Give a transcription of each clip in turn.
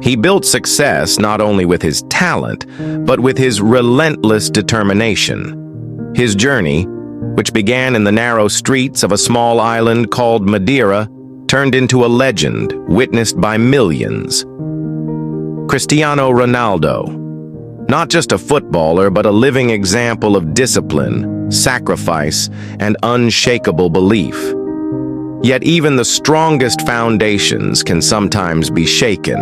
He built success not only with his talent, but with his relentless determination. His journey, which began in the narrow streets of a small island called Madeira, turned into a legend witnessed by millions. Cristiano Ronaldo. Not just a footballer, but a living example of discipline, sacrifice, and unshakable belief. Yet even the strongest foundations can sometimes be shaken,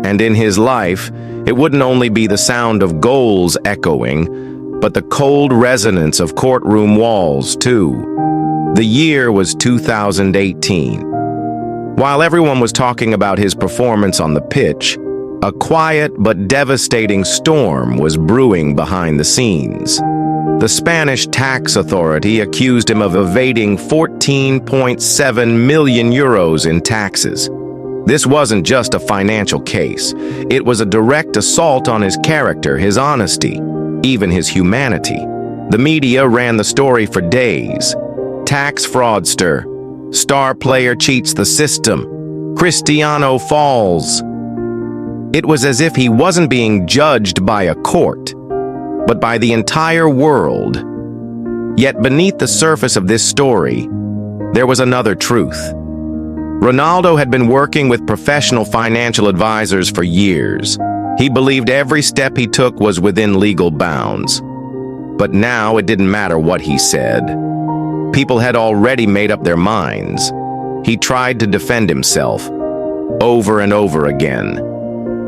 and in his life, it wouldn't only be the sound of goals echoing, but the cold resonance of courtroom walls, too. The year was 2018. While everyone was talking about his performance on the pitch, a quiet but devastating storm was brewing behind the scenes. The Spanish tax authority accused him of evading 14.7 million euros in taxes. This wasn't just a financial case. It was a direct assault on his character, his honesty, even his humanity. The media ran the story for days. Tax fraudster. Star player cheats the system. Cristiano falls. It was as if he wasn't being judged by a court, but by the entire world. Yet beneath the surface of this story, there was another truth. Ronaldo had been working with professional financial advisors for years. He believed every step he took was within legal bounds. But now it didn't matter what he said. People had already made up their minds. He tried to defend himself, over and over again.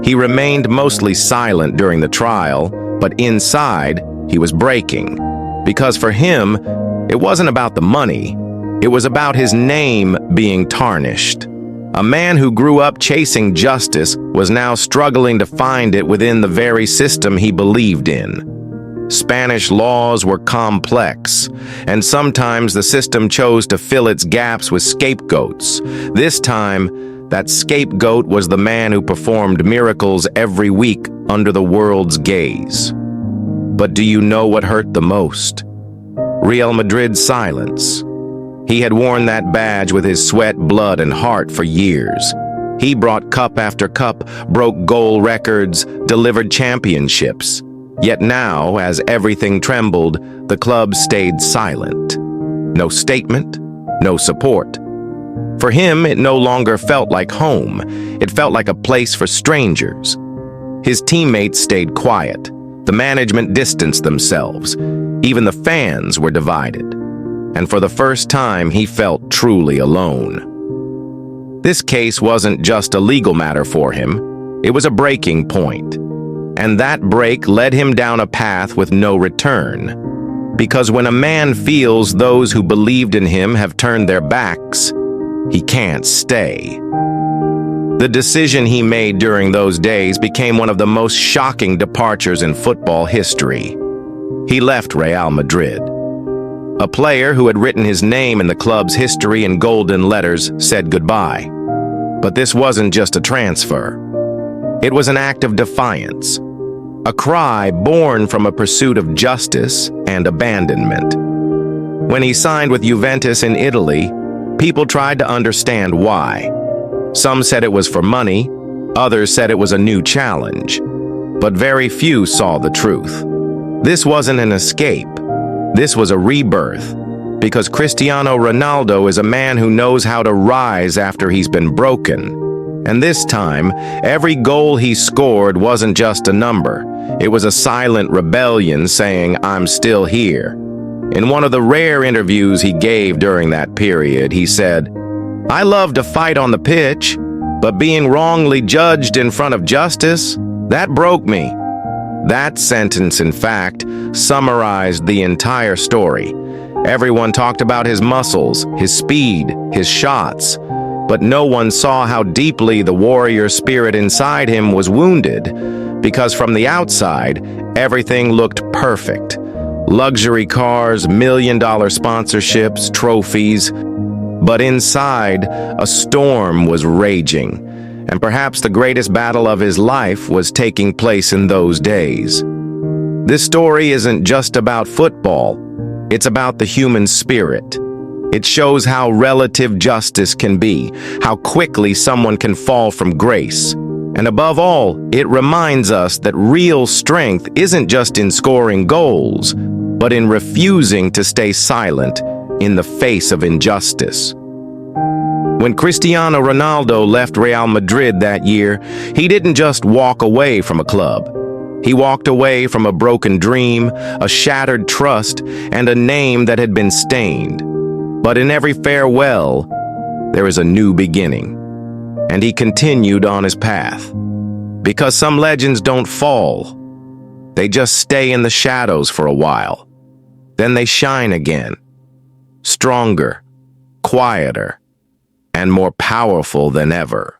He remained mostly silent during the trial, but inside, he was breaking. Because for him, it wasn't about the money. It was about his name being tarnished. A man who grew up chasing justice was now struggling to find it within the very system he believed in. Spanish laws were complex, and sometimes the system chose to fill its gaps with scapegoats. This time, that scapegoat was the man who performed miracles every week under the world's gaze. But do you know what hurt the most? Real Madrid's silence. He had worn that badge with his sweat, blood, and heart for years. He brought cup after cup, broke goal records, delivered championships. Yet now, as everything trembled, the club stayed silent. No statement, no support. For him, it no longer felt like home. It felt like a place for strangers. His teammates stayed quiet. The management distanced themselves. Even the fans were divided. And for the first time, he felt truly alone. This case wasn't just a legal matter for him. It was a breaking point. And that break led him down a path with no return. Because when a man feels those who believed in him have turned their backs, he can't stay. The decision he made during those days became one of the most shocking departures in football history. He left Real Madrid. A player who had written his name in the club's history in golden letters said goodbye. But this wasn't just a transfer. It was an act of defiance, a cry born from a pursuit of justice and abandonment. When he signed with Juventus in Italy, people tried to understand why. Some said it was for money, others said it was a new challenge, but very few saw the truth. This wasn't an escape. This was a rebirth, because Cristiano Ronaldo is a man who knows how to rise after he's been broken. And this time, every goal he scored wasn't just a number. It was a silent rebellion saying, "I'm still here." In one of the rare interviews he gave during that period, he said, "I love to fight on the pitch, but being wrongly judged in front of justice, that broke me." That sentence, in fact, summarized the entire story. Everyone talked about his muscles, his speed, his shots, but no one saw how deeply the warrior spirit inside him was wounded, because from the outside, everything looked perfect. Luxury cars, million-dollar sponsorships, trophies. But inside, a storm was raging, and perhaps the greatest battle of his life was taking place in those days. This story isn't just about football. It's about the human spirit. It shows how relative justice can be, how quickly someone can fall from grace, And above all, it reminds us that real strength isn't just in scoring goals, but in refusing to stay silent in the face of injustice. When Cristiano Ronaldo left Real Madrid that year, he didn't just walk away from a club. He walked away from a broken dream, a shattered trust, and a name that had been stained. But in every farewell, there is a new beginning. And he continued on his path. Because some legends don't fall. They just stay in the shadows for a while. Then they shine again. Stronger, quieter, and more powerful than ever.